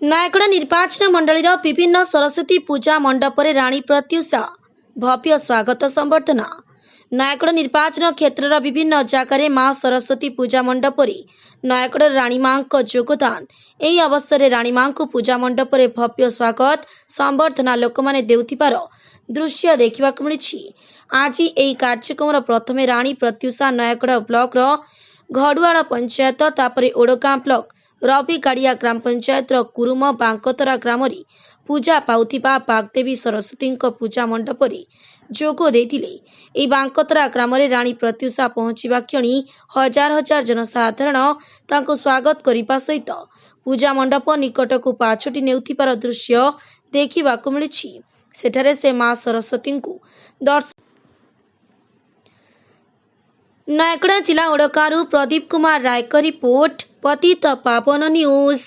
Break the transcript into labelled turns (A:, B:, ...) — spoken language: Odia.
A: ନୟାଗଡ଼ ନିର୍ବାଚନ ମଣ୍ଡଳୀର ବିଭିନ୍ନ ସରସ୍ୱତୀ ପୂଜା ମଣ୍ଡପରେ ରାଣୀ ପ୍ରତ୍ୟୁଷା ଭବ୍ୟ ସ୍ୱାଗତ ସମ୍ବର୍ଦ୍ଧନା। ନୟାଗଡ଼ ନିର୍ବାଚନ କ୍ଷେତ୍ରର ବିଭିନ୍ନ ଜାଗାରେ ମା ସରସ୍ୱତୀ ପୂଜା ମଣ୍ଡପରେ ନୟାଗଡ଼ ରାଣୀ ମାଙ୍କ ଯୋଗଦାନ। ଏହି ଅବସରରେ ରାଣୀ ମାଙ୍କୁ ପୂଜା ମଣ୍ଡପରେ ଭବ୍ୟ ସ୍ୱାଗତ ସମ୍ବର୍ଦ୍ଧନା ଲୋକମାନେ ଦେଉଥିବାର ଦୃଶ୍ୟ ଦେଖିବାକୁ ମିଳିଛି। ଆଜି ଏହି କାର୍ଯ୍ୟକ୍ରମର ପ୍ରଥମେ ରାଣୀ ପ୍ରତ୍ୟୁଷା ନୟାଗଡ଼ ବ୍ଲକର ଘଡ଼ୁଆଳ ପଞ୍ଚାୟତ, ତାପରେ ଓଡ଼ଗାଁ ବ୍ଲକ ରବିଗାଡ଼ିଆ ଗ୍ରାମ ପଞ୍ଚାୟତର କୁରୁମ ବାଙ୍କତରା ଗ୍ରାମରେ ପୂଜା ପାଉଥିବା ବାଗଦେବୀ ସରସ୍ୱତୀଙ୍କ ପୂଜା ମଣ୍ଡପରେ ଯୋଗ ଦେଇଥିଲେ। ଏହି ବାଙ୍କତରା ଗ୍ରାମରେ ରାଣୀ ପ୍ରତ୍ୟୁଷା ପହଞ୍ଚିବା କ୍ଷଣି ହଜାର ହଜାର ଜନସାଧାରଣ ତାଙ୍କୁ ସ୍ୱାଗତ କରିବା ସହିତ ପୂଜା ମଣ୍ଡପ ନିକଟକୁ ପାଛୋଟି ନେଉଥିବାର ଦୃଶ୍ୟ ଦେଖିବାକୁ ମିଳିଛି। ସେଠାରେ ସେ ମା ସରସ୍ୱତୀଙ୍କୁ ଦର୍ଶନ। ନୟାଗଡ଼ ଜିଲ୍ଲା ଓଡ଼ଗାଁରୁ ପ୍ରଦୀପ କୁମାର ରାୟଙ୍କ ରିପୋର୍ଟ, ପତିତ ପାବନ ନ୍ୟୁଜ।